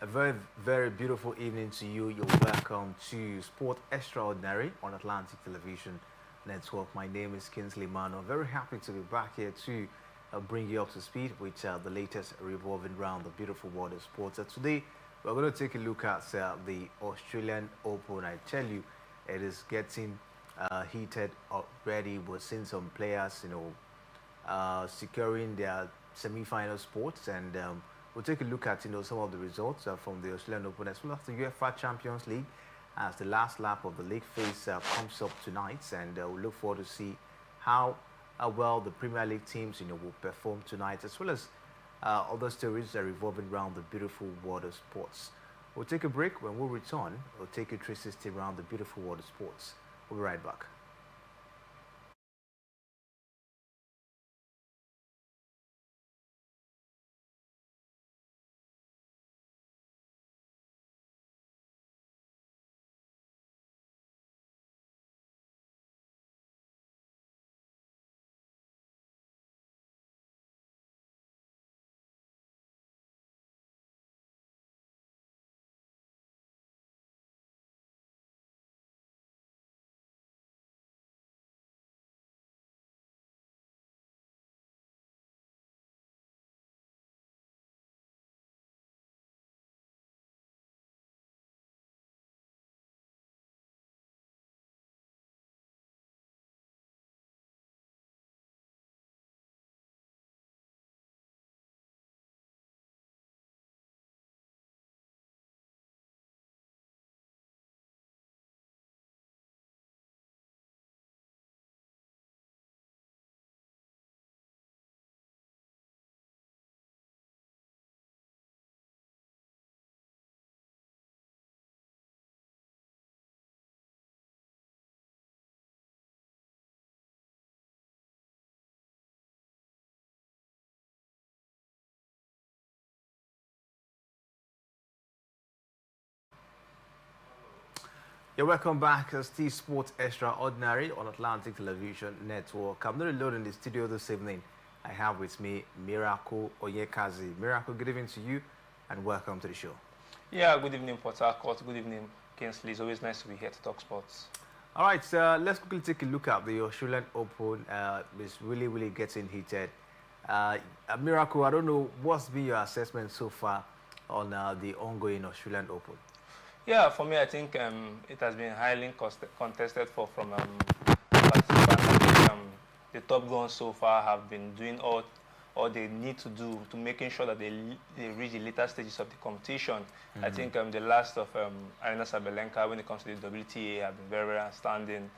A very, very beautiful evening to you. You're welcome to Sport Extraordinary on Atlantic Television Network. My name is Kinsley Mano. Very happy to be back here to bring you up to speed with the latest revolving round the beautiful world of sports. Today, we're going to take a look at the Australian Open. I tell you, it is getting heated already. We're seeing some players, securing their semi-final spots, and we'll take a look at some of the results from the Australian Open as well as the UEFA Champions League as the last lap of the league phase comes up tonight, and we'll look forward to see how well the Premier League teams will perform tonight, as well as other stories that are revolving around the beautiful world of sports. We'll take a break. When we return, we'll take a 360 around the beautiful world of sports. We'll be right back. You're welcome back to Steve Sports Extraordinary on Atlantic Television Network. I'm not alone in the studio this evening. I have with me Miracle Oyekazi. Miracle, good evening to you and welcome to the show. Yeah, good evening, Port Harcourt. Good evening, Kingsley. It's always nice to be here to talk sports. All right, let's quickly take a look at the Australian Open. It's really, really getting heated. Miracle, I don't know, what's been your assessment so far on the ongoing Australian Open? Yeah, for me, I think it has been highly contested from participants. I think the top guns so far have been doing all they need to do to making sure that they reach the later stages of the competition. I think the last of Arina Sabalenka, when it comes to the WTA, have been very, very outstanding.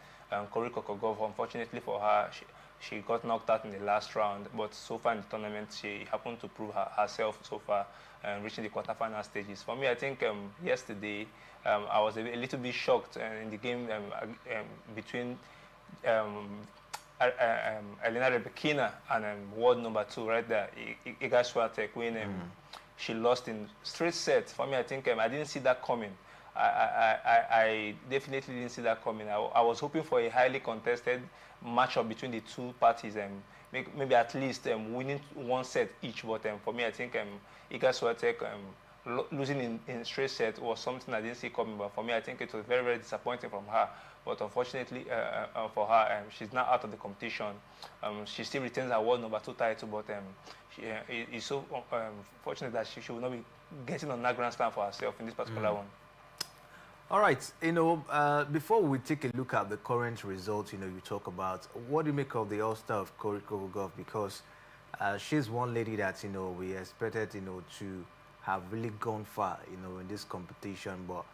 Corey Kokogov, unfortunately for her, she got knocked out in the last round, but so far in the tournament, she happened to prove herself so far, reaching the quarterfinal stages. For me, I think yesterday, I was a little bit shocked in the game between Elena Rybakina and world number 2 right there, Iga Swiatek, when she lost in straight sets. For me, I think I didn't see that coming. I definitely didn't see that coming. I was hoping for a highly contested matchup between the two parties and maybe at least winning one set each. But for me, I think Iga Swiatek losing in straight set was something I didn't see coming. But for me, I think it was very, very disappointing from her. But unfortunately for her, she's now out of the competition. She still retains her world number 2 title, but it's so fortunate that she will not be getting on that grand slam for herself in this particular one. All right, before we take a look at the current results, you talk about, what do you make of the All-Star of Corey Kokogov? Because she's one lady that, we expected, to have really gone far, in this competition, but,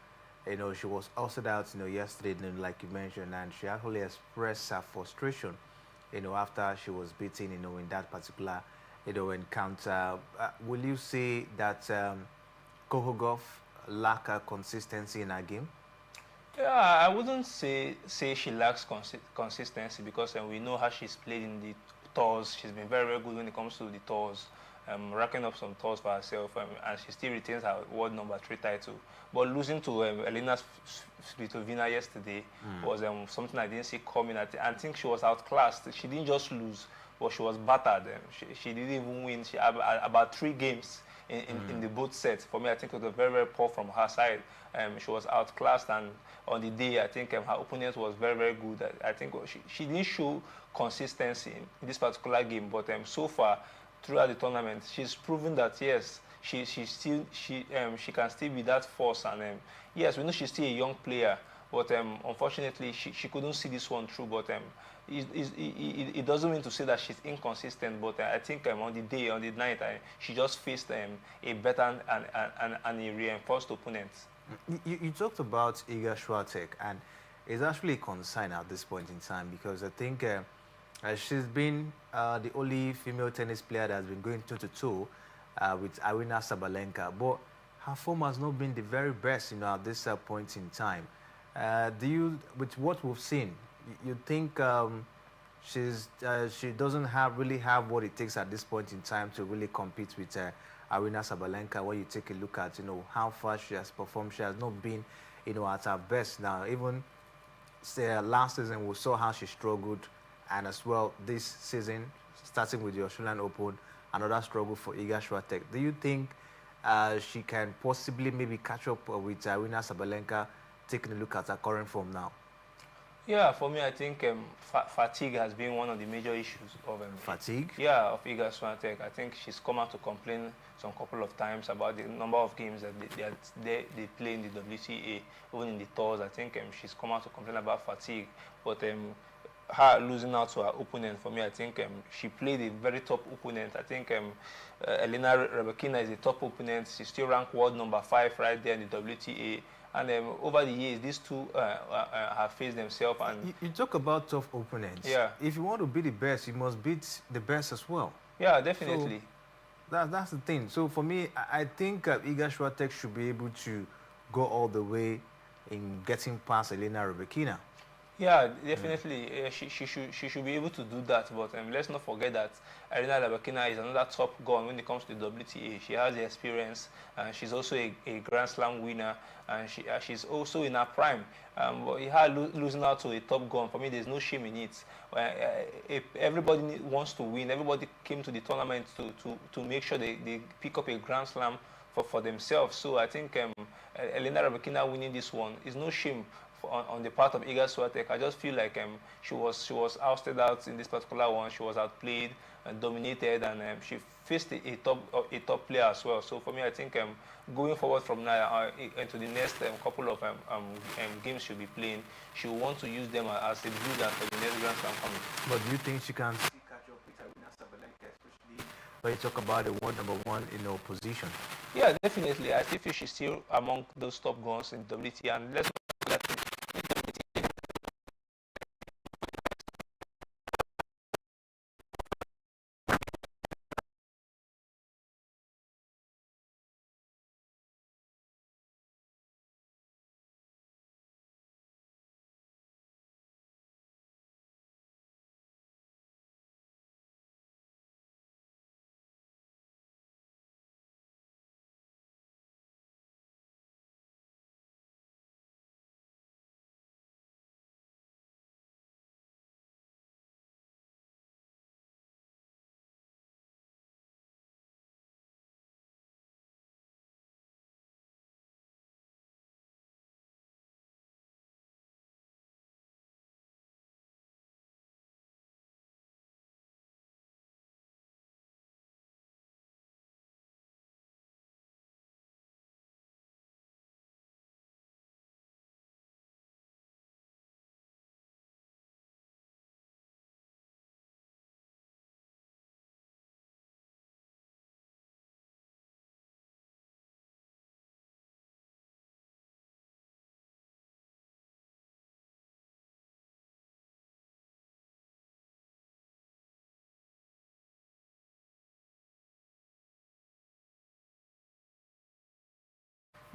she was also out, yesterday, like you mentioned, and she actually expressed her frustration, after she was beaten, in that particular, encounter. Will you say that Kokogov lack a consistency in her game? Yeah, I wouldn't say she lacks consistency, because we know how she's played in the tours. She's been very, very good when it comes to the tours, racking up some tours for herself, and she still retains her world number 3 title. But losing to Elena Svitolina yesterday was something I didn't see coming. I think she was outclassed. She didn't just lose, but she was battered. She didn't even win. She had about 3 games in the both sets. For me, I think it was very, very poor from her side. She was outclassed, and on the day, I think her opponent was very, very good. I think she didn't show consistency in this particular game, but so far throughout the tournament, she's proven that yes, she can still be that force. And yes, we know she's still a young player, but unfortunately, she couldn't see this one through. But it doesn't mean to say that she's inconsistent. But I think on the night, she just faced a better and a reinforced opponent. You talked about Iga Swiatek, and it's actually a concern at this point in time because I think she's been the only female tennis player that has been going toe-to-toe with Aryna Sabalenka, but her form has not been the very best, at this point in time. With what we've seen, you think she doesn't really have what it takes at this point in time to really compete with Aryna Sabalenka? When you take a look at, how far she has performed, she has not been, at her best. Now, even say, last season, we saw how she struggled, and as well this season, starting with the Australian Open, another struggle for Iga Swiatek. Do you think she can possibly maybe catch up with Aryna Sabalenka, taking a look at her current form now? Yeah, for me, I think fatigue has been one of the major issues of fatigue. Yeah, of Iga Swiatek. I think she's come out to complain some couple of times about the number of games that they play in the WTA, even in the tours. I think she's come out to complain about fatigue, but her losing out to her opponent, for me, I think she played a very top opponent. I think Elena Rybakina is a top opponent. She's still ranked world number 5 right there in the WTA. And over the years, these two have faced themselves. And you talk about tough opponents. Yeah. If you want to be the best, you must beat the best as well. Yeah, definitely. So that's the thing. So for me, I think Iga Swiatek should be able to go all the way in getting past Elena Rybakina. Yeah, definitely. She should be able to do that. But let's not forget that Elena Rybakina is another top gun when it comes to the WTA. She has the experience, and she's also a Grand Slam winner, and she's also in her prime. But her losing out to a top gun, for me, there's no shame in it. If everybody wants to win, everybody came to the tournament to make sure they pick up a Grand Slam for themselves. So I think Elena Rybakina winning this one is no shame on the part of Iga Swiatek. I just feel like she was ousted out in this particular one. She was outplayed and dominated, and she faced a top player as well. So for me, I think going forward from now into the next couple of games she'll be playing, she'll want to use them as a builder for the next Grand Slam coming. But do you think she can still catch up with Aryna Sabalenka, especially when you talk about the world number 1 position? Yeah, definitely. I still feel she's still among those top guns in WTA, and let's not forget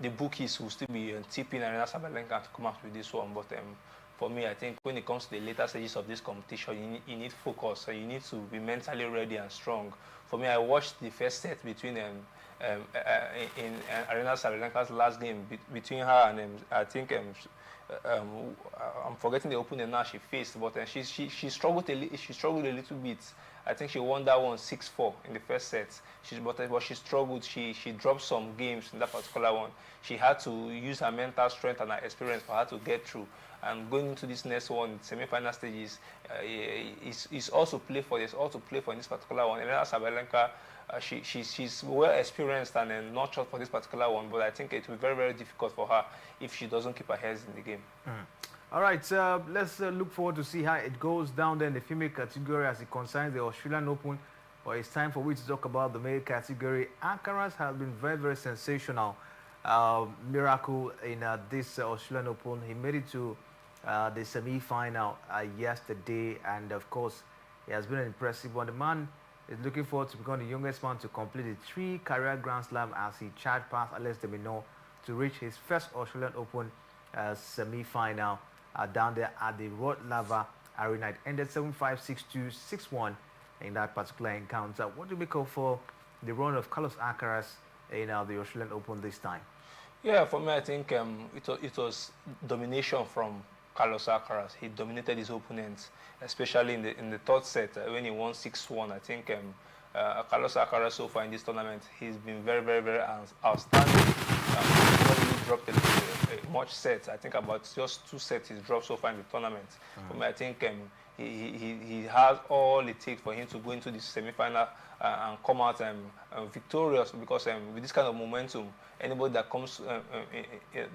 the bookies will still be tipping Aryna Sabalenka to come out with this one. But for me, I think when it comes to the later stages of this competition, you need focus. So you need to be mentally ready and strong. For me, I watched the first set between in Aryna Sabalenka's last game between her and I think I'm forgetting the opponent now she faced, but she struggled she struggled a little bit. I think she won that one 6-4 in the first set. But she struggled. She dropped some games in that particular one. She had to use her mental strength and her experience for her to get through. And going into this next one, semi-final stages, is also play for. There's also play for in this particular one. And Sabalenka, she's well experienced and not short for this particular one. But I think it will be very, very difficult for her if she doesn't keep her heads in the game. All right, let's look forward to see how it goes down there in the female category as it concerns the Australian Open. But it's time for we to talk about the male category. Alcaraz has been very, very sensational. Miracle in this Australian Open. He made it to the semi-final yesterday, and of course, he has been an impressive one. The man is looking forward to becoming the youngest man to complete the 3 career Grand Slam as he charged past Alex de Minaur to reach his first Australian Open semi-final down there at the Rod Laver Arena. It ended 7-5, 6-2, 6-1 in that particular encounter. What do you make of the run of Carlos Alcaraz in the Australian Open this time? Yeah, for me, I think it was domination from Carlos Alcaraz. He dominated his opponents, especially in the third set when he won 6-1. I think Carlos Alcaraz so far in this tournament, he's been very, very, very outstanding. He's not really dropped much sets. I think about just 2 sets he's dropped so far in the tournament. For me, I think he has all it takes for him to go into the semi-final and come out victorious, because with this kind of momentum, anybody that comes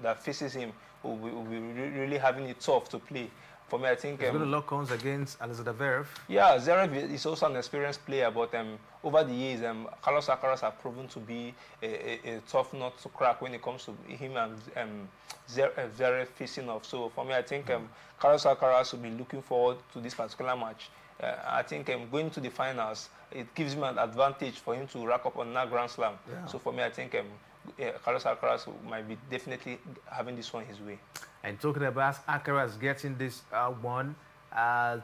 that faces him will be really having it tough to play. For me, I think he's going to lock horns against Alexander Zverev. Yeah, Zverev is also an experienced player, but over the years, Carlos Alcaraz has proven to be a tough nut to crack when it comes to him and Zverev facing off. So for me, I think Carlos Alcaraz will be looking forward to this particular match. I think going to the finals, it gives him an advantage for him to rack up on that Grand Slam. Yeah. So for me, I think Carlos Alcaraz might be definitely having this one his way. And talking about Alcaraz getting this one,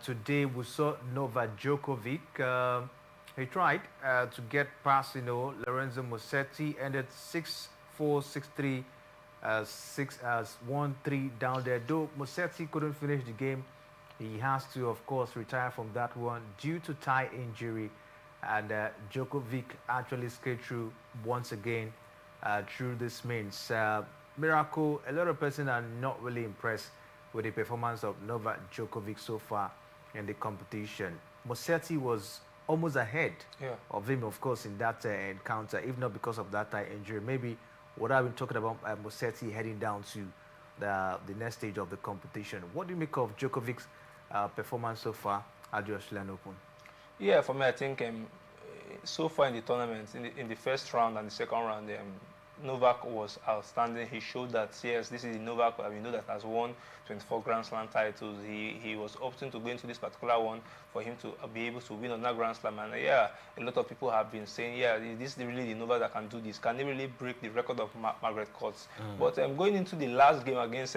today we saw Novak Djokovic. He tried to get past, Lorenzo Musetti, ended 6-4, 6-3, 6-1-3 down there. Though Musetti couldn't finish the game, he has to, of course, retire from that one due to thigh injury. And Djokovic actually skated through once again through this means. Miracle, a lot of persons are not really impressed with the performance of Novak Djokovic so far in the competition. Musetti was almost ahead of him, of course, in that encounter, if not because of that thigh injury. Maybe what I've been talking about Musetti heading down to the next stage of the competition. What do you make of Djokovic's performance so far at the Australian Open? Yeah, for me, I think so far in the tournament, in the first round and the second round, Novak was outstanding. He showed that, yes, this is the Novak we know that has won 24 Grand Slam titles. He was opting to go into this particular one for him to be able to win on that Grand Slam. And yeah, a lot of people have been saying, yeah, this is really the Novak that can do this. Can he really break the record of Margaret Court? But going into the last game against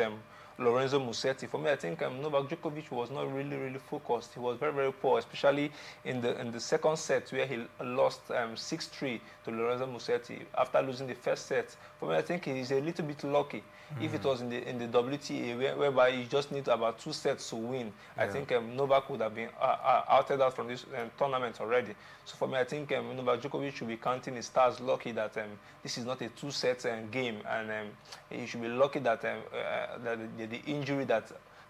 Lorenzo Musetti, for me, I think Novak Djokovic was not really focused. He was very, very poor, especially in the second set where he lost 6-3 to Lorenzo Musetti after losing the first set. For me, I think he's a little bit lucky. If it was in the WTA, whereby you just need about 2 sets to win, I think Novak would have been outed out from this tournament already. So for me, I think Novak Djokovic should be counting his stars lucky that this is not a 2-set game, and he should be lucky that the injury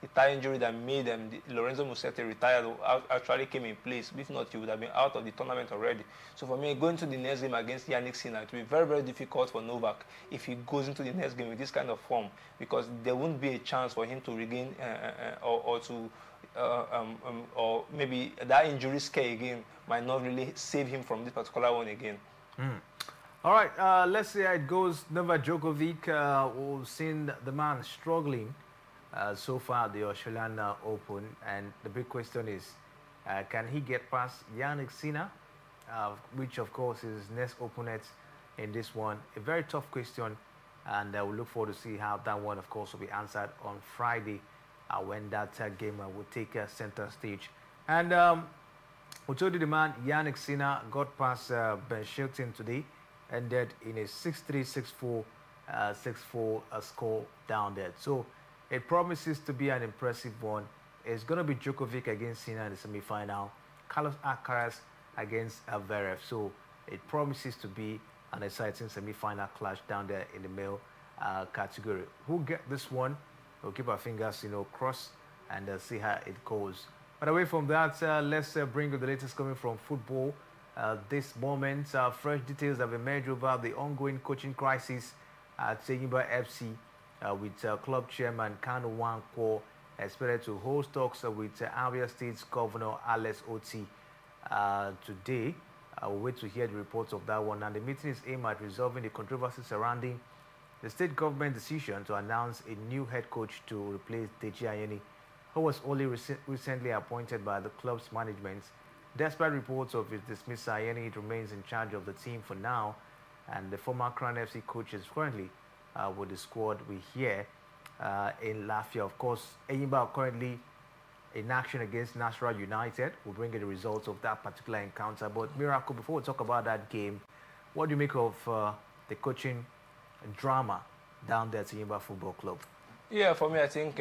the thigh injury that made Lorenzo Musetti retired actually came in place. If not, he would have been out of the tournament already. So for me, going to the next game against Yannick Sinner, it will be very, very difficult for Novak if he goes into the next game with this kind of form, because there won't be a chance for him to regain or maybe that injury scare again might not really save him from this particular one again. All right, let's see how it goes. Novak Djokovic, we've seen the man struggling so far at the Australian Open, and the big question is, can he get past Yannick Sinner, which of course is next opponent in this one? A very tough question, and we look forward to see how that one, of course, will be answered on Friday when that game will take center stage. And we told you the man Yannick Sinner got past Ben Shelton today, ended in a 6-3, 6-4, 6-4 score down there. So It promises to be an impressive one. It's going to be Djokovic against Sinner in the semi-final, Carlos Alcaraz against Zverev. So it promises to be an exciting semi-final clash down there in the male category. Who get this one? We'll keep our fingers, crossed and see how it goes. But away from that, let's bring you the latest coming from football. This moment, fresh details have emerged over the ongoing coaching crisis at Enyimba FC with club chairman Kanu Nwankwo expected to host talks with Abia State's Governor Alex Oti today. We'll wait to hear the reports of that one. And the meeting is aimed at resolving the controversy surrounding the state government decision to announce a new head coach to replace Deji Ayeni, who was only recently appointed by the club's management. Despite reports of his dismissal, Ayeni remains in charge of the team for now, and the former Crown FC coach is currently with the squad we hear in Lafia. Of course, Enyimba are currently in action against Nasarawa United. We'll bring you the results of that particular encounter. But Miracle, before we talk about that game, what do you make of the coaching drama down there at Enyimba Football Club? Yeah, for me, I think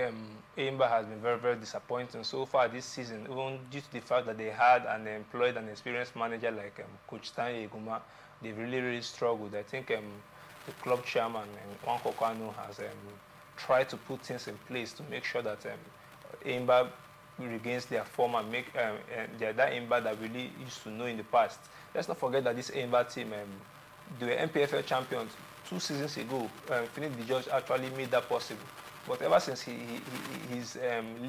Enyimba has been very, very disappointing so far this season, even due to the fact that they had and employed an experienced manager like Coach Stanley Eguma. They really, really struggled. I think the club chairman, Nwankwo Kanu, has tried to put things in place to make sure that Enyimba regains their form and make that Enyimba that we really used to know in the past. Let's not forget that this Enyimba team, they were MPFL champions 2 seasons ago. Philip the Judge actually made that possible. But ever since his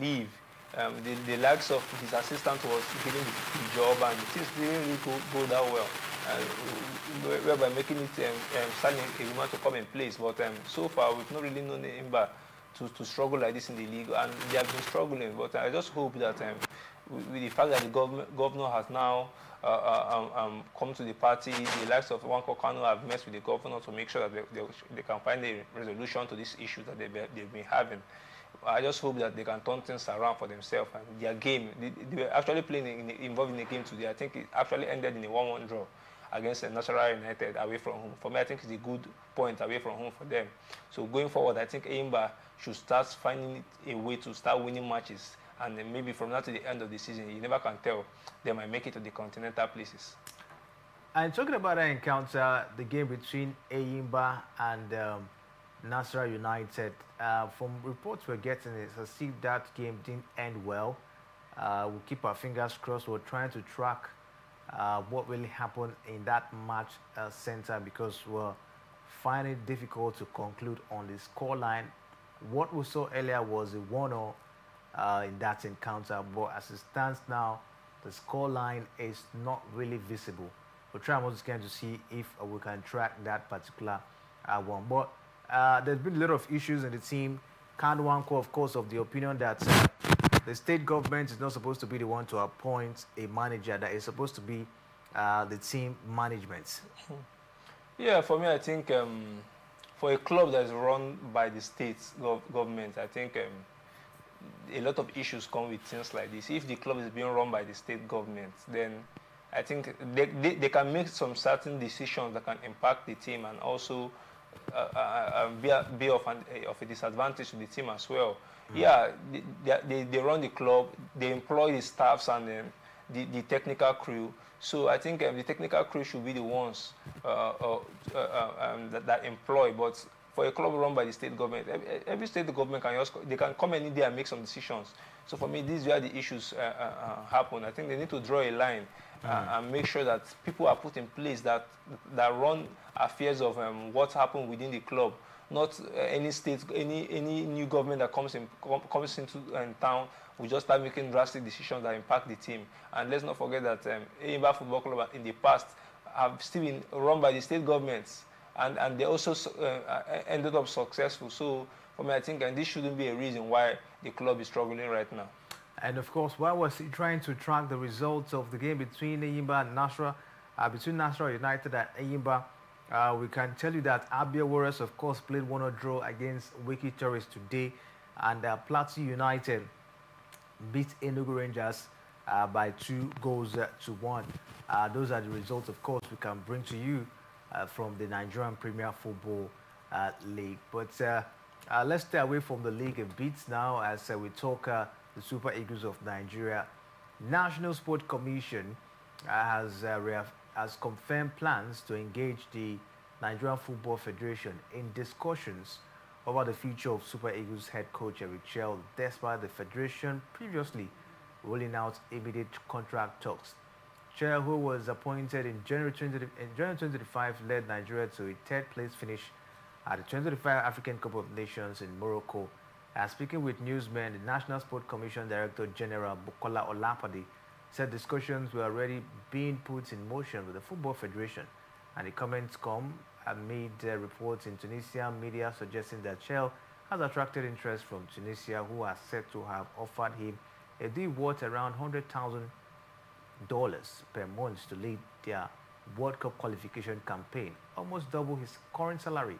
leave, the likes of his assistant was giving the job, and things didn't really go that well. Whereby making it starting a woman to come in place. But so far, we've not really known Enyimba to struggle like this in the league, and they have been struggling. But I just hope that with the fact that the governor has now come to the party, the likes of Nwankwo Kanu have met with the governor to make sure that they can find a resolution to these issues that they've been having. I just hope that they can turn things around for themselves and their game. They were actually playing involved in a game today. I think it actually ended in a 1-1 draw against Nasarawa United away from home. For me, I think it's a good point away from home for them. So going forward, I think Enyimba should start finding a way to start winning matches. And then maybe from now to the end of the season, you never can tell, they might make it to the continental places. And talking about that encounter, the game between Enyimba and Nasarawa United, from reports we're getting, it's as if that game didn't end well. We'll keep our fingers crossed. We're trying to track what really happened in that match center, because we're finding it difficult to conclude on the scoreline. What we saw earlier was a 1-0 in that encounter, but as it stands now, the scoreline is not really visible. We'll try once again to see if we can track that particular one. But there's been a lot of issues in the team. Kanu Nwankwo, of course, of the opinion that the state government is not supposed to be the one to appoint a manager, that is supposed to be the team management. Yeah, for me, I think for a club that is run by the state government, I think a lot of issues come with things like this. If the club is being run by the state government, then I think they can make some certain decisions that can impact the team and also be of a disadvantage to the team as well. Yeah, they run the club, they employ the staffs and the technical crew. So I think the technical crew should be the ones that employ. But for a club run by the state government, every state government they can come any day and make some decisions. So for me, these are where the issues happen. I think they need to draw a line and make sure that people are put in place that run affairs of what happened within the club. Not any new government that comes into town will just start making drastic decisions that impact the team. And let's not forget that Enyimba Football Club in the past have still been run by the state governments, and they also ended up successful. So for me, I think this shouldn't be a reason why the club is struggling right now. And of course, while we're trying to track the results of the game between Enyimba and Nasarawa, between Nasarawa United and Enyimba, we can tell you that Abia Warriors, of course, played 1-0 draw against Wiki Tourists today, and Plateau United beat Enugu Rangers by 2 goals to 1. Those are the results, of course, we can bring to you from the Nigerian Premier Football League. But Let's stay away from the league a bit now as we talk the Super Eagles of Nigeria. National Sport Commission has confirmed plans to engage the Nigerian Football Federation in discussions over the future of Super Eagles head coach Eric Chell, despite the federation previously ruling out immediate contract talks. Chell, who was appointed in January 2025, led Nigeria to a third place finish at the 2025 African Cup of Nations in Morocco. Speaking with newsmen, the National Sport Commission Director General Bukola Olapade said discussions were already being put in motion with the Football Federation, and the comments come amid reports in Tunisian media suggesting that Chell has attracted interest from Tunisia, who are said to have offered him a deal worth around $100,000 per month to lead their World Cup qualification campaign, almost double his current salary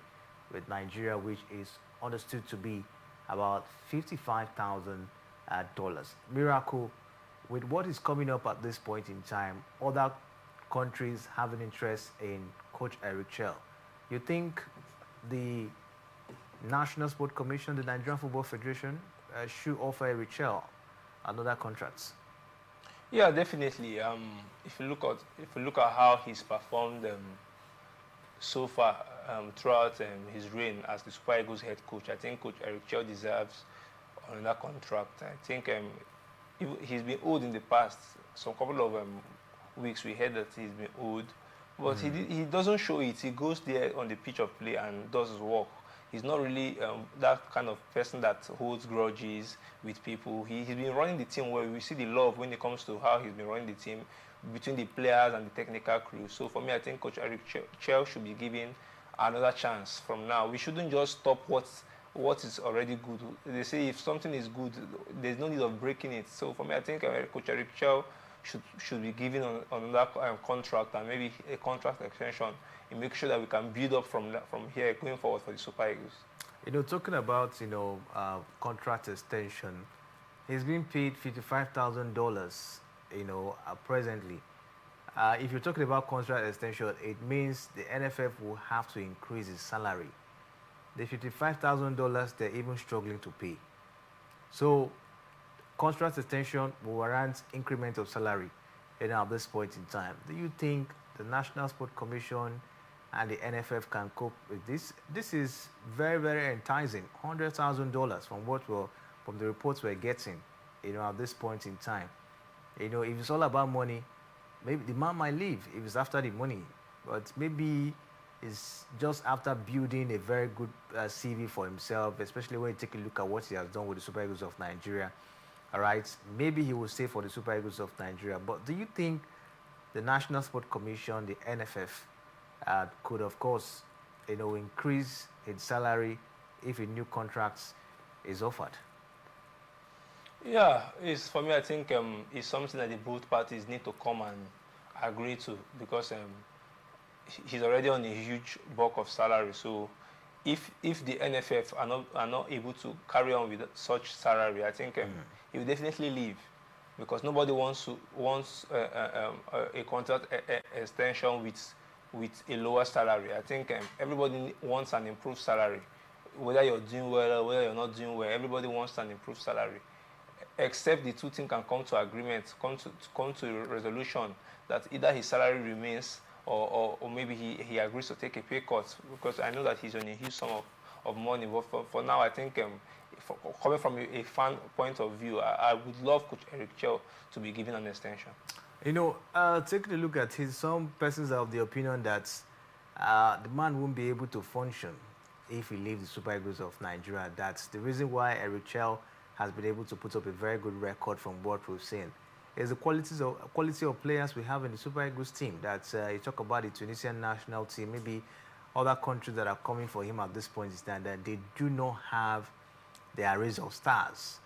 with Nigeria, which is understood to be about $55,000. Miracle, with what is coming up at this point in time, other countries have an interest in Coach Eric Chell. You think the National Sport Commission, the Nigerian Football Federation, should offer Eric Chell another contract? Yeah, definitely. If you look at how he's performed so far throughout his reign as the Super Eagles head coach, I think Coach Eric Chell deserves another contract. I think he's been owed in the past. Some couple of weeks we heard that he's been owed, but he doesn't show it. He goes there on the pitch of play and does his work. He's not really that kind of person that holds grudges with people. He's been running the team well. We see the love when it comes to how he's been running the team between the players and the technical crew. So for me, I think Coach Eric Chell should be given another chance from now. We shouldn't just stop what is already good. They say if something is good, there's no need of breaking it. So for me, I think Coach Eric Chell should be given another contract and maybe a contract extension and make sure that we can build up from here going forward for the Super Eagles. You know, talking about contract extension, he's being paid $55,000. Presently. If you're talking about contract extension, it means the NFF will have to increase his salary. The $55,000 they're even struggling to pay. So contract extension will warrant increment of salary at this point in time. Do you think the National Sport Commission and the NFF can cope with this? This is very, very enticing. $100,000 from the reports we're getting, at this point in time. If it's all about money, maybe the man might leave if it's after the money, but maybe it's just after building a very good CV for himself, especially when you take a look at what he has done with the Super Eagles of Nigeria. All right, maybe he will stay for the Super Eagles of Nigeria. But do you think the National Sport Commission, the NFF, could, of course, increase his salary if a new contract is offered? Yeah, for me, I think it's something that the both parties need to come and agree to, because he's already on a huge bulk of salary. So if the NFF are not able to carry on with such salary, I think he will definitely leave, because nobody wants a contract extension with a lower salary. I think everybody wants an improved salary, whether you're doing well or whether you're not doing well. Everybody wants an improved salary, except the two things can come to agreement, come to a resolution that either his salary remains or maybe he agrees to take a pay cut, because I know that he's on a huge sum of money. But for now, I think coming from a fan point of view, I would love Coach Eric Chell to be given an extension. Taking a look at his, some persons are of the opinion that the man won't be able to function if he leaves the Super Eagles of Nigeria. That's the reason why Eric Chell has been able to put up a very good record from what we've seen. It's the quality of players we have in the Super Eagles team. That you talk about the Tunisian national team, maybe other countries that are coming for him at this point is that they do not have the arrays of stars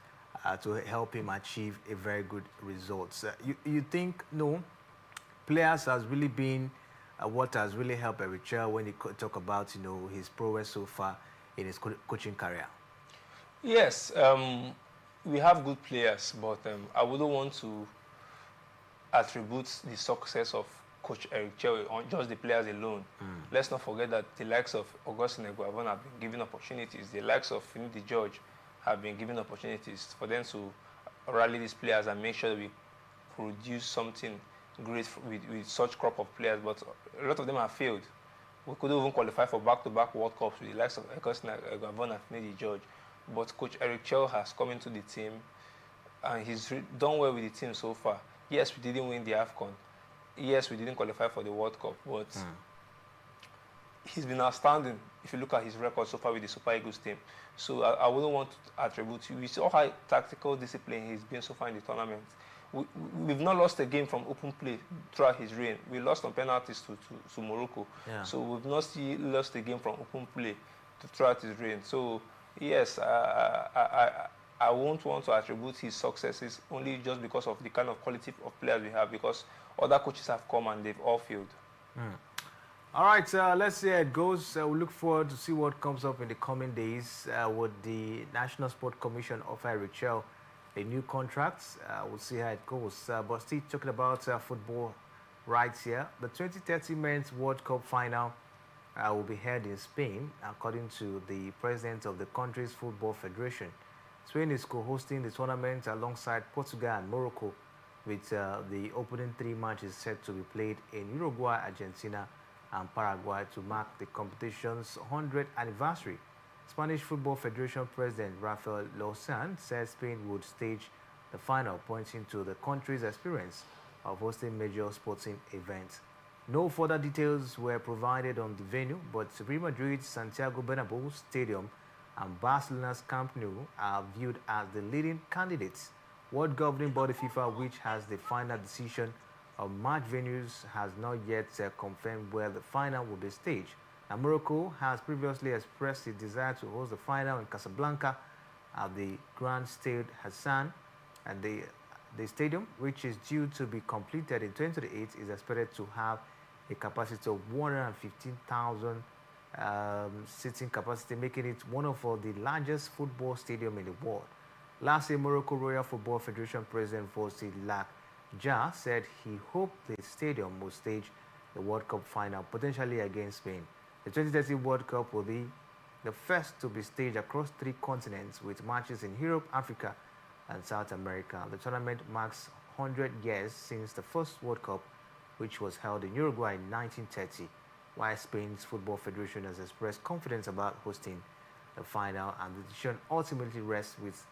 to help him achieve a very good result. You think, no, players has really been what has really helped Eric Chell when you talk about his progress so far in his coaching career? Yes, we have good players, but I wouldn't want to attribute the success of Coach Eric Chell on just the players alone. Let's not forget that the likes of Augustine Eguavon have been given opportunities. The likes of Finidi George have been given opportunities for them to rally these players and make sure that we produce something great with such crop of players. But a lot of them have failed. We couldn't even qualify for back-to-back World Cups with the likes of Augustine Eguavon and Finidi George. But Coach Eric Chell has come into the team and he's done well with the team so far. Yes, we didn't win the AFCON. Yes, we didn't qualify for the World Cup, but he's been outstanding if you look at his record so far with the Super Eagles team. So I wouldn't want to attribute, we saw how tactical discipline he's been so far in the tournament. We've not lost a game from open play throughout his reign. We lost on penalties to Morocco. Yeah. So we've not lost a game from open play throughout his reign. So yes, I won't want to attribute his successes only just because of the kind of quality of players we have, because other coaches have come and they've all failed. All right, let's see how it goes. We look forward to see what comes up in the coming days. With the National Sport Commission offer Eric Chell a new contract, we'll see how it goes. But still talking about football rights here, the 2030 Men's World Cup final will be held in Spain, according to the president of the country's football federation. Spain is co-hosting the tournament alongside Portugal and Morocco, with the opening 3 matches set to be played in Uruguay, Argentina, and Paraguay to mark the competition's 100th anniversary. Spanish Football Federation President Rafael Lozan said Spain would stage the final, pointing to the country's experience of hosting major sporting events. No further details were provided on the venue, but Real Madrid's Santiago Bernabeu Stadium and Barcelona's Camp Nou are viewed as the leading candidates. World Governing Body FIFA, which has the final decision of match venues, has not yet confirmed where the final will be staged. Now, Morocco has previously expressed its desire to host the final in Casablanca at the Grand Stade Hassan, and the stadium, which is due to be completed in 2028, is expected to have a capacity of 115,000 seating capacity, making it one of the largest football stadiums in the world. Last year, Morocco Royal Football Federation President Fossi Lakja said he hoped the stadium will stage the World Cup final, potentially against Spain. The 2030 World Cup will be the first to be staged across 3 continents, with matches in Europe, Africa, and South America. The tournament marks 100 years since the first World Cup, which was held in Uruguay in 1930, while Spain's Football Federation has expressed confidence about hosting the final, and the decision ultimately rests with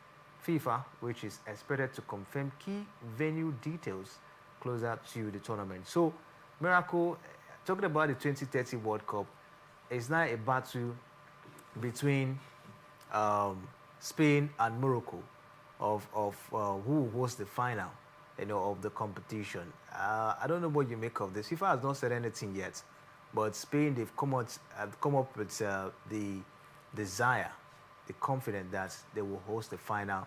FIFA, which is expected to confirm key venue details closer to the tournament. So, Miracle, talking about the 2030 World Cup, it's not a battle between Spain and Morocco of who hosts the final, of the competition. I don't know what you make of this. FIFA has not said anything yet, but Spain, they've come up with the desire, the confidence that they will host the final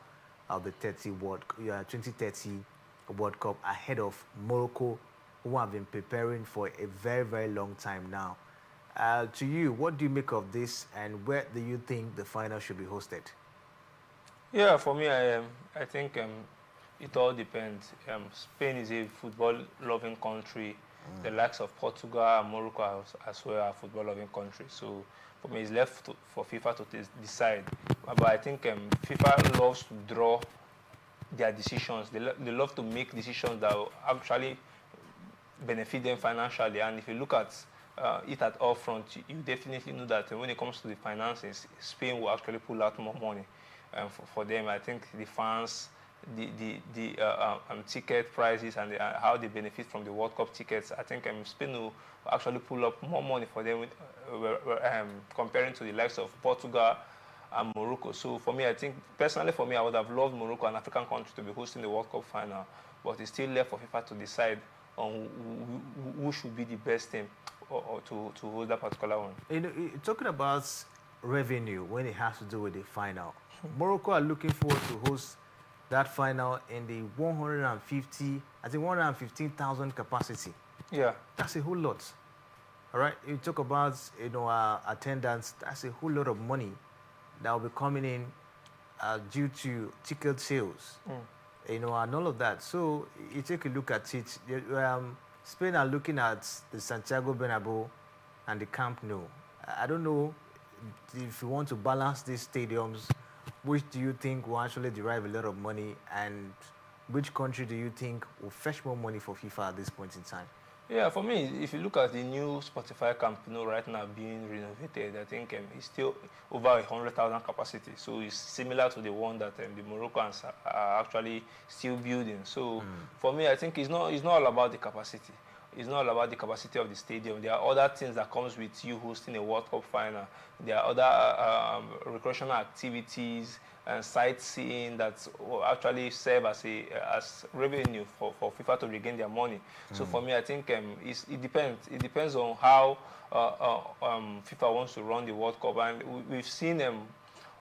of the 2030 World Cup ahead of Morocco, who have been preparing for a very, very long time now. To you, what do you make of this, and where do you think the final should be hosted? Yeah, for me, I think it all depends. Spain is a football-loving country. The likes of Portugal and Morocco as well are football-loving countries. So for me, it's left for FIFA to decide. But I think FIFA loves to draw their decisions. They love to make decisions that will actually benefit them financially. And if you look at it at all fronts, you definitely know that when it comes to the finances, Spain will actually pull out more money for them. I think the fans, the ticket prices, and how they benefit from the World Cup tickets, I think Spain will actually pull up more money for them comparing to the likes of Portugal and Morocco. So for me, I think, personally for me, I would have loved Morocco, an African country, to be hosting the World Cup final, but it's still left for FIFA to decide on who should be the best team or to hold that particular one. Talking about revenue when it has to do with the final, Morocco are looking forward to host that final in the 115,000 capacity. Yeah, that's a whole lot. All right, you talk about attendance. That's a whole lot of money that will be coming in due to ticket sales. And all of that. So you take a look at it. Spain are looking at the Santiago Bernabeu and the Camp Nou. I don't know if you want to balance these stadiums, which do you think will actually derive a lot of money, and which country do you think will fetch more money for FIFA at this point in time? Yeah, for me, if you look at the new Spotify Camp Nou right now being renovated, I think it's still over 100,000 capacity. So it's similar to the one that the Moroccans are actually still building. So for me, I think it's not all about the capacity. It's not all about the capacity of the stadium. There are other things that comes with you hosting a World Cup final. There are other recreational activities and sightseeing that will actually serve as revenue for FIFA to regain their money. So for me, I think it depends. It depends on how FIFA wants to run the World Cup, and we've seen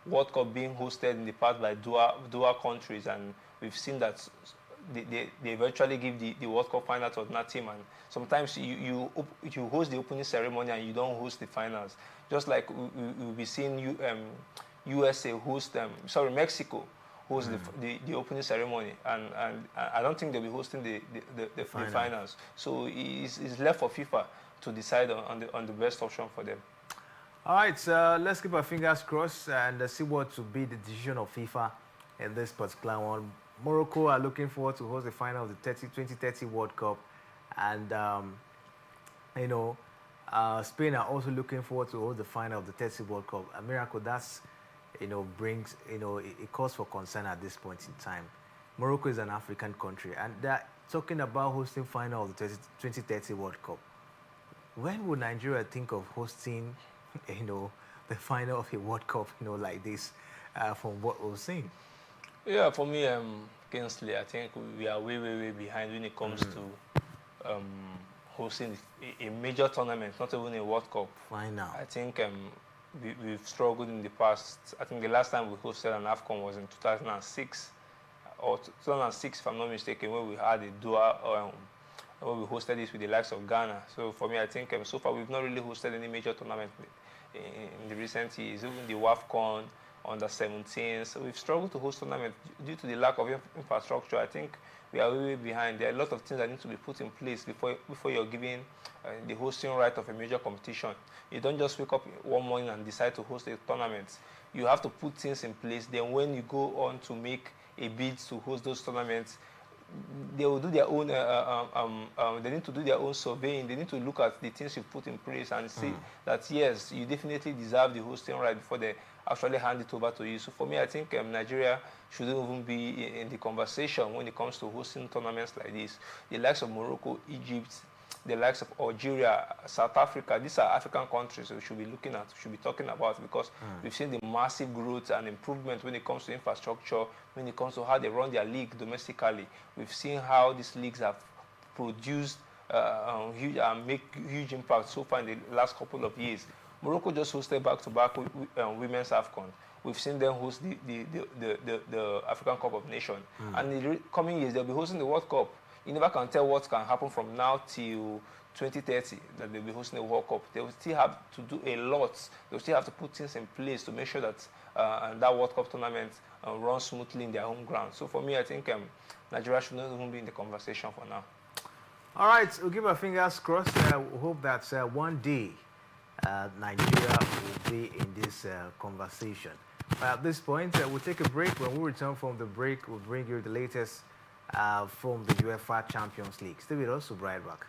World Cup being hosted in the past by dual countries, and we've seen that they virtually give the World Cup final to another team, and sometimes you host the opening ceremony and you don't host the finals. Just like we'll be seeing USA host Mexico host the opening ceremony, and I don't think they'll be hosting the finals. So it's left for FIFA to decide on the best option for them. All right, let's keep our fingers crossed and see what will be the decision of FIFA in this particular one. Morocco are looking forward to host the final of the 2030 World Cup, and Spain are also looking forward to host the final of the 30 World Cup. A miracle that's brings it cause for concern at this point in time. Morocco is an African country, and they're talking about hosting final of the 2030 World Cup. When would Nigeria think of hosting, the final of a World Cup, like this, from what we've seen? Yeah, for me, Kingsley, I think we are way behind when it comes to hosting a major tournament, not even a World Cup. Final. I think we've struggled in the past. I think the last time we hosted an AFCON was in 2006, or 2006, if I'm not mistaken, where we had a dual, where we hosted this with the likes of Ghana. So for me, I think so far we've not really hosted any major tournament in the recent years, even the WAFCON, under 17. So we've struggled to host tournaments due to the lack of infrastructure. I think we are way behind. There are a lot of things that need to be put in place before you're giving the hosting right of a major competition. You don't just wake up one morning and decide to host a tournament. You have to put things in place. Then when you go on to make a bid to host those tournaments, they will do their own, they need to do their own surveying. They need to look at the things you put in place and see that, yes, you definitely deserve the hosting right before they actually hand it over to you. So for me, I think Nigeria shouldn't even be in the conversation when it comes to hosting tournaments like this. The likes of Morocco, Egypt, the likes of Algeria, South Africa, these are African countries we should be looking at, we should be talking about, because we've seen the massive growth and improvement when it comes to infrastructure, when it comes to how they run their league domestically. We've seen how these leagues have produced huge and make huge impact so far in the last couple of years. Morocco just hosted back-to-back women's AFCON. We've seen them host the African Cup of Nations. And in the coming years, they'll be hosting the World Cup. You never can tell what can happen from now till 2030 that they'll be hosting the World Cup. They will still have to do a lot. They'll still have to put things in place to make sure that that World Cup tournament runs smoothly in their home ground. So for me, I think Nigeria should not even be in the conversation for now. All right, we'll keep our fingers crossed. We hope that one day Nigeria will be in this conversation. At this point, we'll take a break. When we return from the break, we'll bring you the latest from the UEFA Champions League. Stay with us, we'll be right back.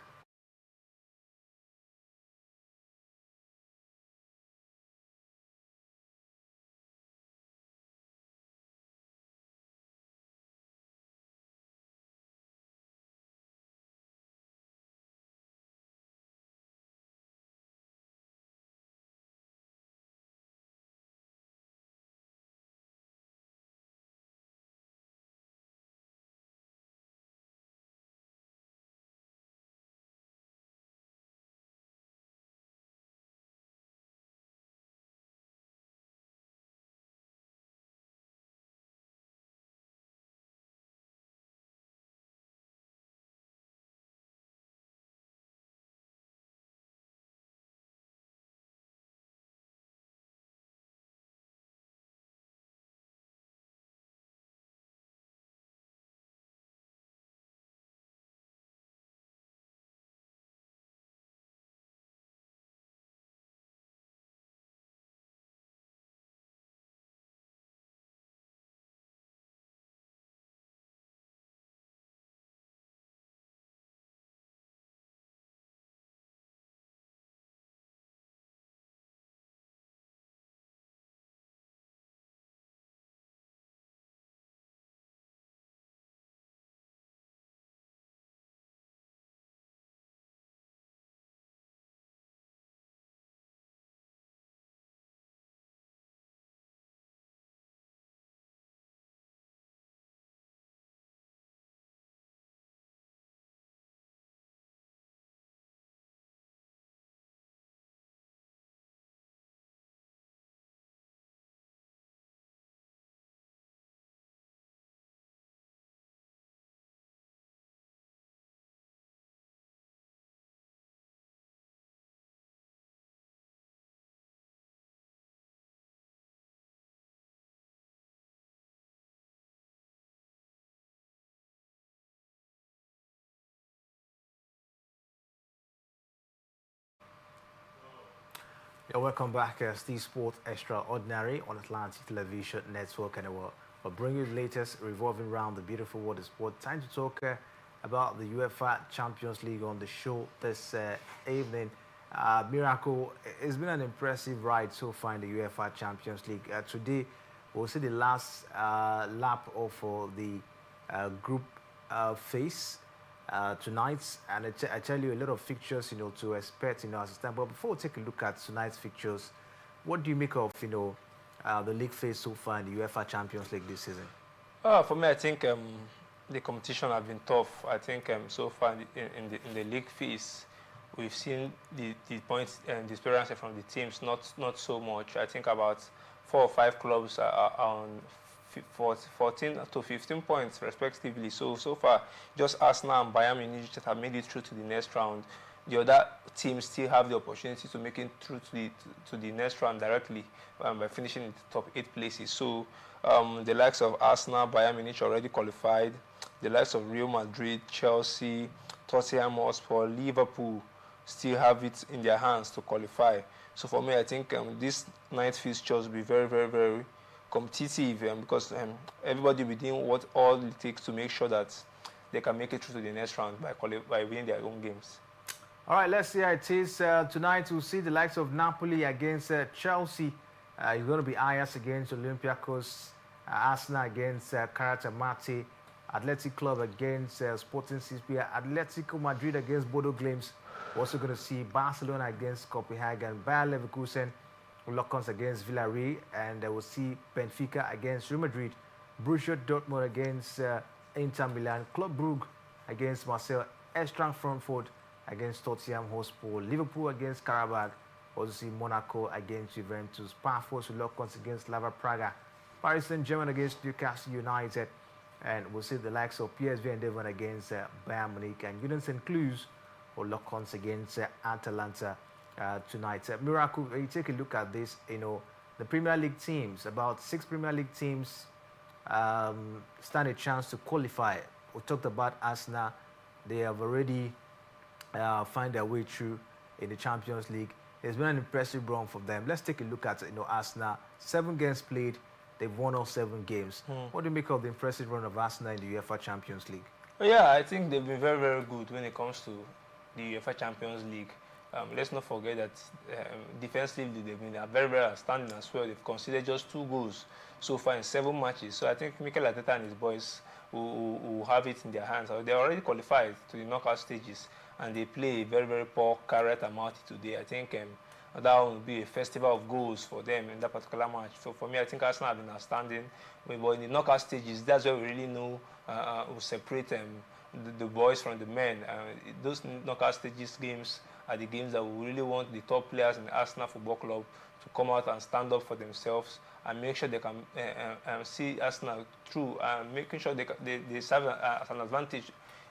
Yeah, welcome back, Steve Sport Extraordinary on Atlantic Television Network, and we'll bring you the latest revolving around the beautiful world of sport. Time to talk about the UEFA Champions League on the show this evening. Miracle, it's been an impressive ride so far in the UEFA Champions League. Today, we'll see the last lap of the group phase tonight, and I tell you a lot of fixtures, to expect, as a time. But before we take a look at tonight's fixtures, what do you make of, the league phase so far in the UEFA Champions League this season? For me, I think the competition has been tough. I think so far in the league phase, we've seen the points and the experience from the teams not so much. I think about 4 or 5 clubs are on 14 to 15 points respectively. So far, just Arsenal and Bayern Munich that have made it through to the next round. The other teams still have the opportunity to make it through to the next round directly by finishing in the top 8 places. So the likes of Arsenal, Bayern Munich already qualified. The likes of Real Madrid, Chelsea, Tottenham Hotspur, Liverpool still have it in their hands to qualify. So for me, I think this ninth fixtures will be very, very, very competitive because everybody will be doing what all it takes to make sure that they can make it through to the next round by winning their own games. All right, let's see how it is. Tonight, we'll see the likes of Napoli against Chelsea. It's going to be Ajax against Olympiacos, Arsenal against Karatamati, Athletic Club against Sporting CSP, Atletico Madrid against Bodo Glimt. We're also going to see Barcelona against Copenhagen, Bayer Leverkusen, Lockons against Villarreal, and we'll see Benfica against Real Madrid, Borussia Dortmund against Inter Milan, Club Brugge against Marseille, Eintracht Frankfurt against Tottenham Hotspur, Liverpool against Karabakh, also see Monaco against Juventus, Pafos Lockons against Slava Praga, Paris Saint-Germain against Newcastle United, and we'll see the likes of PSV Eindhoven against Bayern Munich, and Union St. Cloud or Lockons against Atalanta tonight. Miracle, when you take a look at this, the Premier League teams, about 6 Premier League teams stand a chance to qualify. We talked about Arsenal. They have already find their way through in the Champions League. It's been an impressive run for them. Let's take a look at Arsenal. 7 games played, they've won all 7 games. What do you make of the impressive run of Arsenal in the UEFA Champions League? Well, yeah, I think they've been very, very good when it comes to the UEFA Champions League. Let's not forget that defensively they've been very, very outstanding as well. They've conceded just 2 goals so far in 7 matches. So I think Mikel Arteta and his boys will have it in their hands. They're already qualified to the knockout stages, and they play a very, very poor Carrot and Marty today. I think that will be a festival of goals for them in that particular match. So for me, I think Arsenal have been outstanding. But in the knockout stages, that's where we really know we'll separate the boys from the men. Those knockout stages games are the games that we really want the top players in the Arsenal Football Club to come out and stand up for themselves and make sure they can see Arsenal through, making sure they serve as an advantage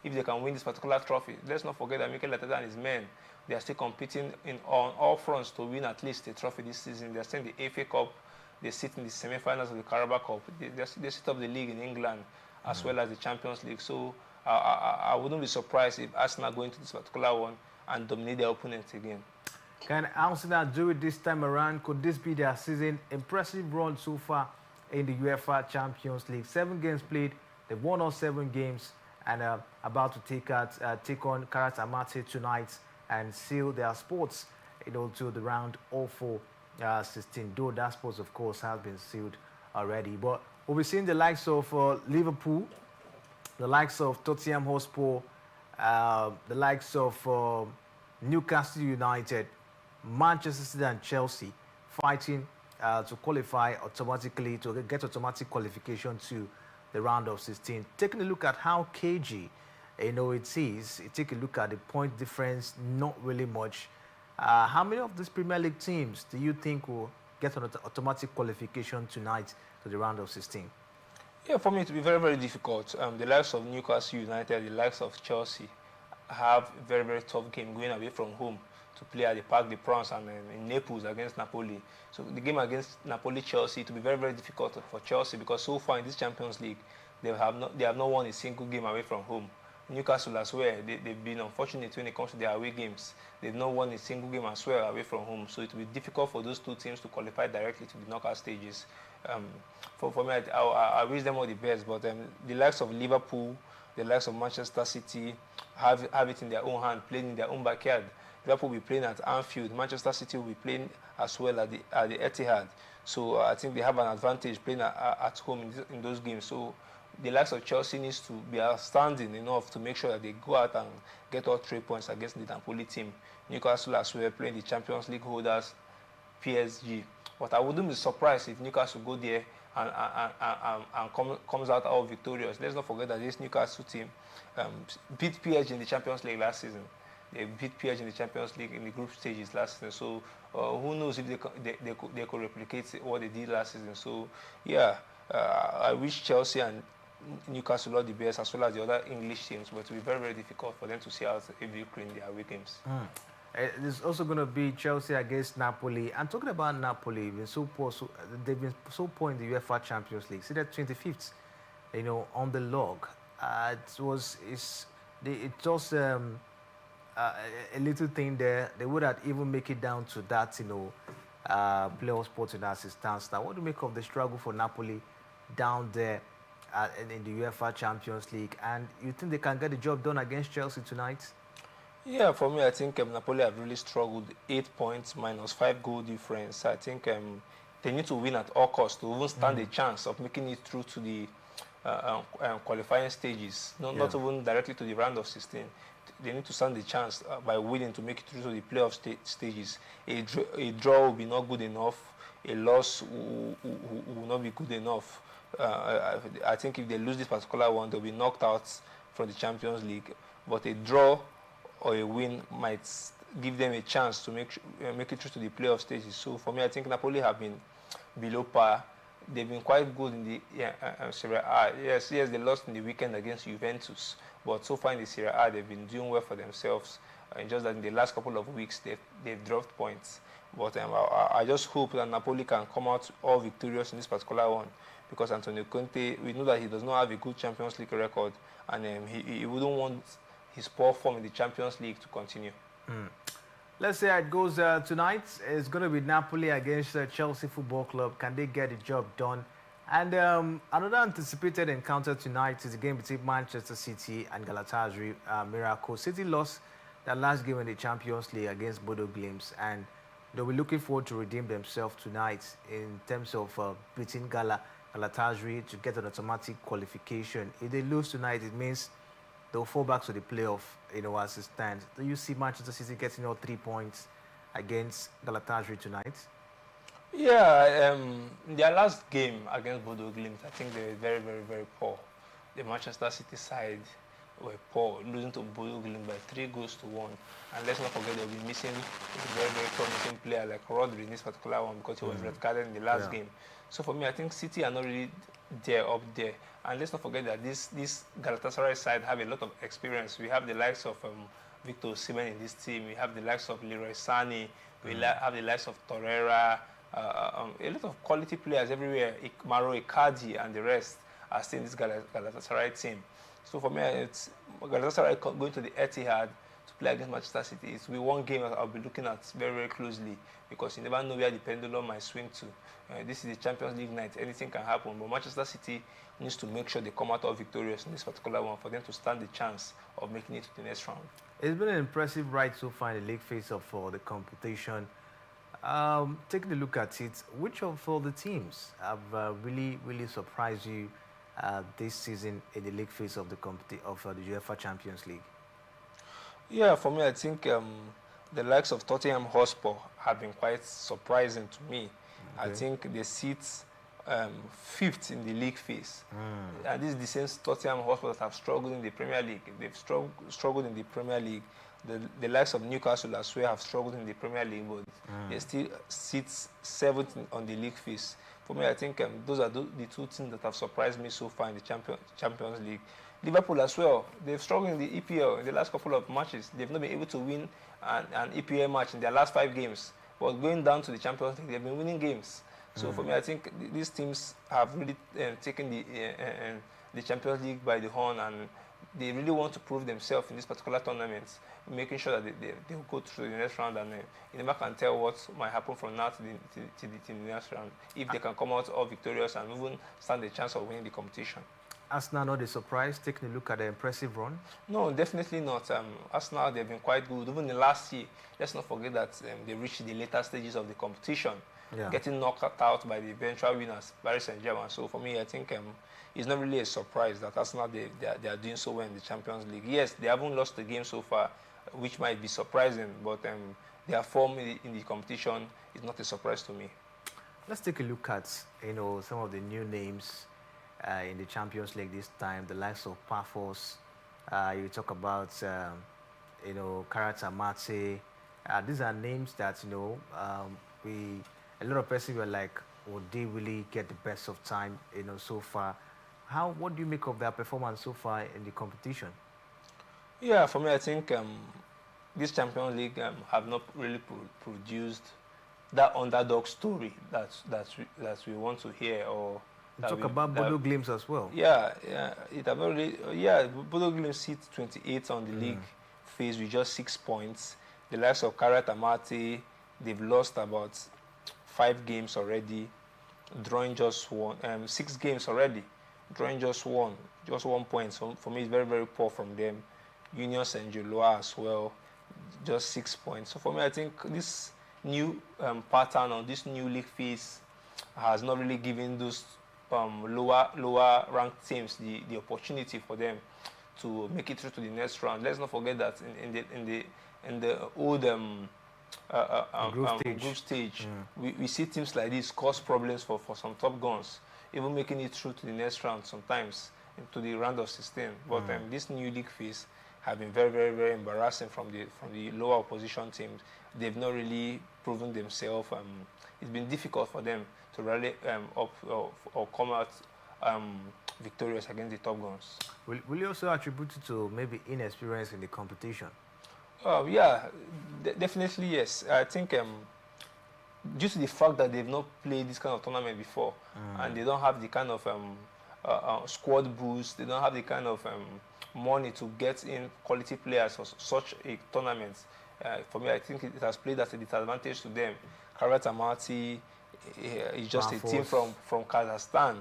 if they can win this particular trophy. Let's not forget that Mikel Arteta and his men, they are still competing on all fronts to win at least a trophy this season. They're still in the FA Cup, they sit in the semi-finals of the Carabao Cup, they sit up the league in England as well as the Champions League. So I wouldn't be surprised if Arsenal go into this particular one and dominate their opponents again. Can Arsenal do it this time around? Could this be their season? Impressive run so far in the UEFA Champions League. 7 games played, they've won all 7 games, and about to take on Karat Amate tonight and seal their sports to the round of 16. Though that sports, of course, has been sealed already. But we'll be seeing the likes of Liverpool, the likes of Tottenham Hotspur, the likes of Newcastle United, Manchester City and Chelsea fighting to qualify automatically, to get automatic qualification to the round of 16. Taking a look at how cagey it is, take a look at the point difference, not really much. How many of these Premier League teams do you think will get an automatic qualification tonight to the round of 16? Yeah, for me it will be very, very difficult. The likes of Newcastle United, the likes of Chelsea have a very, very tough game going away from home to play at the Parc des Princes and in Naples against Napoli. So the game against Napoli-Chelsea, it will be very, very difficult for Chelsea because so far in this Champions League, they have not won a single game away from home. Newcastle as well, they've been unfortunate when it comes to their away games. They've not won a single game as well away from home, so it will be difficult for those two teams to qualify directly to the knockout stages. For me, I wish them all the best, but the likes of Liverpool, the likes of Manchester City have it in their own hand, playing in their own backyard. Liverpool will be playing at Anfield. Manchester City will be playing as well at the Etihad. So I think they have an advantage playing at home in those games. So the likes of Chelsea needs to be outstanding enough to make sure that they go out and get all 3 points against the Napoli team. Newcastle as well playing the Champions League holders, PSG. But I wouldn't be surprised if Newcastle go there and comes out all victorious. Let's not forget that this Newcastle team beat PSG in the Champions League last season. They beat PSG in the Champions League in the group stages last season. So who knows if they could replicate what they did last season. So yeah, I wish Chelsea and Newcastle all the best, as well as the other English teams, but it will be very, very difficult for them to see out a victory in their away games. There's also going to be Chelsea against Napoli. And talking about Napoli, they've been so poor, they've been so poor in the UEFA Champions League. See, they're 25th, on the log. It's just a little thing there. They would have even make it down to that, playoff spot as it stands now. What do you make of the struggle for Napoli down there in the UEFA Champions League? And you think they can get the job done against Chelsea tonight? Yeah, for me, I think Napoli have really struggled. 8 points minus 5 goal difference. I think they need to win at all costs to even stand a chance of making it through to the qualifying stages. Not even directly to the round of 16. They need to stand a chance by winning to make it through to the playoff stages. A draw will be not good enough. A loss will not be good enough. I think if they lose this particular one, they'll be knocked out from the Champions League. But a draw or a win might give them a chance to make it through to the playoff stages. So for me, I think Napoli have been below par. They've been quite good in the Serie A. Yes, they lost in the weekend against Juventus, but so far in the Serie A, they've been doing well for themselves. Just that in the last couple of weeks, they've dropped points. But I just hope that Napoli can come out all victorious in this particular one, because Antonio Conte, we know that he does not have a good Champions League record, and he wouldn't want his poor form in the Champions League to continue. Let's say it goes tonight. It's going to be Napoli against Chelsea Football Club. Can they get the job done? And another anticipated encounter tonight is a game between Manchester City and Galatasaray Miracle. City lost their last game in the Champions League against Bodo Glimt, and they'll be looking forward to redeem themselves tonight in terms of beating Galatasaray to get an automatic qualification. If they lose tonight, it means they'll fall back to the playoff, as it stands. Do you see Manchester City getting all 3 points against Galatasaray tonight? Yeah, in their last game against Bodo Glimt, I think they were very, very, very poor. The Manchester City side were poor, losing to Bodo Glimt by 3-1. And let's not forget they'll be missing a very, very promising player like Rodri in this particular one, because he was red carded in the last game. So for me, I think City are not really up there. And let's not forget that this Galatasaray side have a lot of experience. We have the likes of Victor Osimhen in this team. We have the likes of Leroy Sané. We have the likes of Torreira. A lot of quality players everywhere. Maro Icardi and the rest are still in this Galatasaray team. So for me, it's Galatasaray going to the Etihad to play against Manchester City. It will be one game I'll be looking at very, very closely, because you never know where the pendulum might swing to. This is the Champions League night. Anything can happen. But Manchester City needs to make sure they come out all victorious in this particular one for them to stand the chance of making it to the next round. It's been an impressive ride so far in the league phase for the competition. Taking a look at it, which of all the teams have really, really surprised you this season in the league phase of the UEFA Champions League? Yeah, for me, I think the likes of Tottenham Hotspur have been quite surprising to me. Okay. I think they sit 5th in the league phase. And this is the same Tottenham Hotspur that have struggled in the Premier League. They've struggled in the Premier League. The likes of Newcastle as well have struggled in the Premier League, but they still sit 7th on the league phase. For me, I think those are the two teams that have surprised me so far in the Champions League. Liverpool as well, they've struggled in the EPL in the last couple of matches. They've not been able to win an EPL match in their last 5 games. But going down to the Champions League, they've been winning games. So for me, I think these teams have really taken the Champions League by the horn and they really want to prove themselves in this particular tournament, making sure that they will go through the next round, and you never can tell what might happen from now to the next round, if they can come out all victorious and even stand a chance of winning the competition. Arsenal not a surprise, taking a look at the impressive run? No, definitely not. Arsenal, they've been quite good. Even the last year, let's not forget that they reached the later stages of the competition, getting knocked out by the eventual winners, Paris Saint-Germain. So for me, I think it's not really a surprise that Arsenal, they are doing so well in the Champions League. Yes, they haven't lost the game so far, which might be surprising, but their form in the competition is not a surprise to me. Let's take a look at some of the new names in the Champions League this time, the likes of Pafos. You talk about, Karata Mate. These are names that, a lot of people were like, would they really get the best of time, so far? What do you make of their performance so far in the competition? Yeah, for me, I think this Champions League have not really produced that underdog story that we want to hear, or talk about Bodo Glimt as well. Yeah, it have not really. Yeah, Bodo Glimt sits 28 on the league phase with just 6 points. The likes of Karat Amati, they've lost about 5 games already, drawing just 1. 6 games already, drawing just 1 point. So for me, it's very, very poor from them. Union Saint-Gilloise as well, just 6 points. So for me, I think this new pattern or this new league phase has not really given those lower ranked teams the opportunity for them to make it through to the next round. Let's not forget that in the old group stage, we see teams like this cause problems for some top guns, even making it through to the next round sometimes, into the round of 16. But this new league phase have been very, very, very embarrassing from the lower opposition teams. They've not really proven themselves. It's been difficult for them to rally up or come out victorious against the top guns. Will you also attribute it to maybe inexperience in the competition? Yeah, definitely yes. I think due to the fact that they've not played this kind of tournament before, and they don't have the kind of squad boost, they don't have the kind of money to get in quality players for such a tournament. For me, I think it has played as a disadvantage to them. Karat Amati is just a team from Kazakhstan.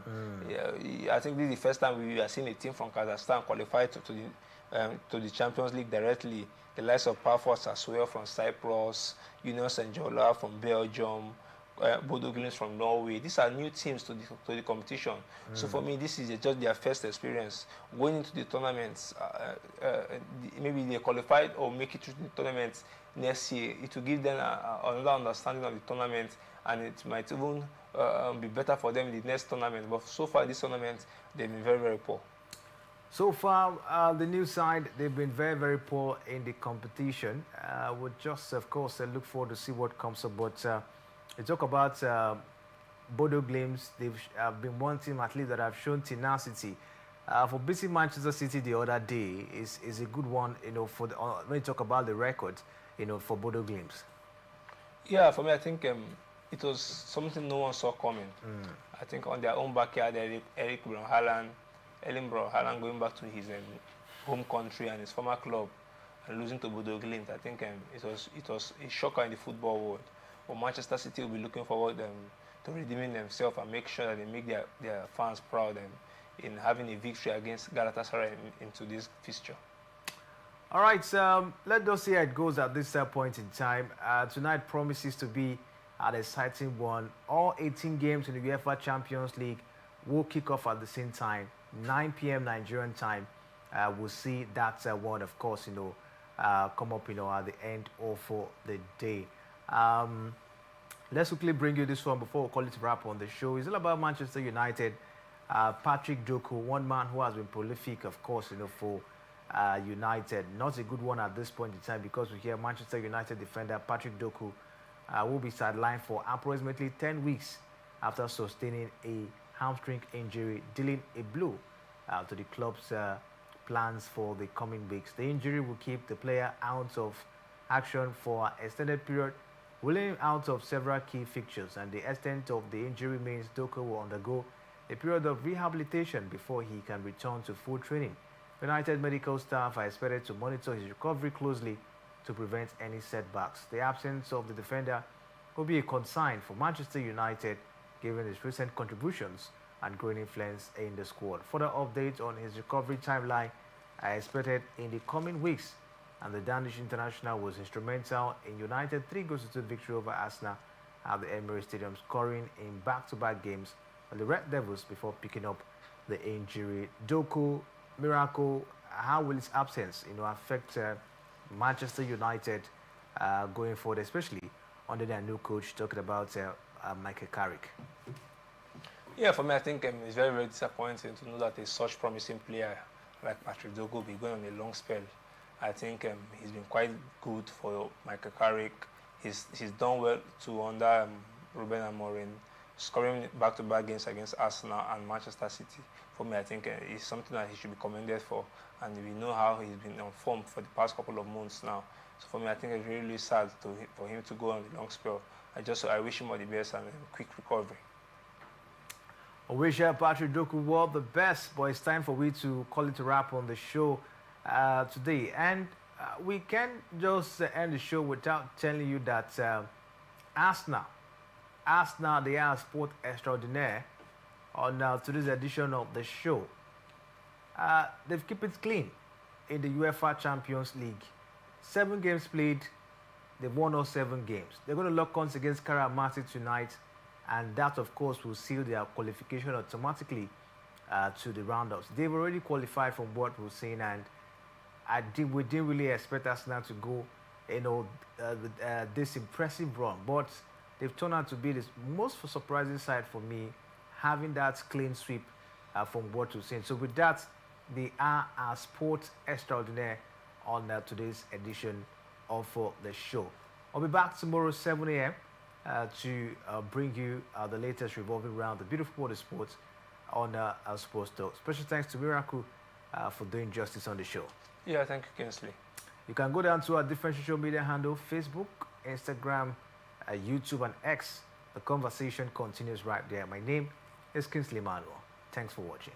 I think this is the first time we are seeing a team from Kazakhstan qualify to the Champions League directly. The likes of Pafos as well from Cyprus, Union Saint-Gilloise from Belgium, Bodo Glimt from Norway. These are new teams to the competition. So for me, this is just their first experience going into the tournaments. Maybe they qualified or make it to the tournament next year. It will give them another understanding of the tournament, and it might even be better for them in the next tournament. But so far, this tournament, they've been very, very poor. So far, the new side, they've been very, very poor in the competition. We'll just, of course, look forward to see what comes up. But we talk about Bodo Glimt. They've been one team, at least, that have shown tenacity. For beating Manchester City the other day is a good one, for when you talk about the record, for Bodo Glimt. Yeah, for me, I think it was something no one saw coming. I think on their own backyard, Erling Braut Haaland going back to his home country and his former club and losing to Bodo Glimt. I think it was a shocker in the football world. But Manchester City will be looking forward to redeeming themselves and make sure that they make their fans proud in having a victory against Galatasaray into this fixture. All right, let us see how it goes at this point in time. Tonight promises to be an exciting one. All 18 games in the UEFA Champions League will kick off at the same time, 9 p.m. Nigerian time. We'll see that one, of course, come up, at the end of the day. Let's quickly bring you this one before we call it wrap on the show. It's all about Manchester United. Patrick Doku, one man who has been prolific, of course, for United. Not a good one at this point in time, because we hear Manchester United defender Patrick Doku will be sidelined for approximately 10 weeks after sustaining a hamstring injury, dealing a blow to the club's plans for the coming weeks. The injury will keep the player out of action for an extended period, ruling him out of several key fixtures, and the extent of the injury means Doku will undergo a period of rehabilitation before he can return to full training United medical staff are expected to monitor his recovery closely to prevent any setbacks. The absence of the defender will be a concern for Manchester United given his recent contributions and growing influence in the squad. Further updates on his recovery timeline are expected in the coming weeks, and the Danish international was instrumental in United's 3-2 victory over Arsenal at the Emirates Stadium, scoring in back-to-back games for the Red Devils before picking up the injury. Doku, Miracle, how will his absence affect Manchester United going forward, especially under their new coach, talking about Michael Carrick? Yeah, for me, I think it's very, very disappointing to know that a such promising player like Patrick Dogu will be going on a long spell. I think he's been quite good for Michael Carrick. He's done well to under Ruben Amorim, scoring back-to-back games against Arsenal and Manchester City. For me, I think it's something that he should be commended for, and we know how he's been on form for the past couple of months now. So for me, I think it's really, really sad for him to go on the long spell. I wish him all the best and a quick recovery. I wish Patrick Doku all the best, but it's time for we to call it a wrap on the show today. And we can't just end the show without telling you that Arsenal, they are sport extraordinaire on today's edition of the show. They've kept it clean in the UEFA Champions League. 7 games played, they've won all 7 games. They're going to lock horns against Karamansi tonight, and that, of course, will seal their qualification automatically to the roundouts. They've already qualified from what we're seeing, and we didn't really expect Arsenal to go, with this impressive run. But they've turned out to be the most surprising side for me, having that clean sweep from what we've seen. So with that, they are our sport extraordinaire on today's edition of the show. I'll be back tomorrow 7 a.m. To bring you the latest revolving around the beautiful world of sports on our Sports Talk. Special thanks to Miracle for doing justice on the show. Yeah, thank you, Kinsley. You can go down to our different social media handle, Facebook, Instagram, YouTube, and X. The conversation continues right there. My name is Kinsley Manuel. Thanks for watching.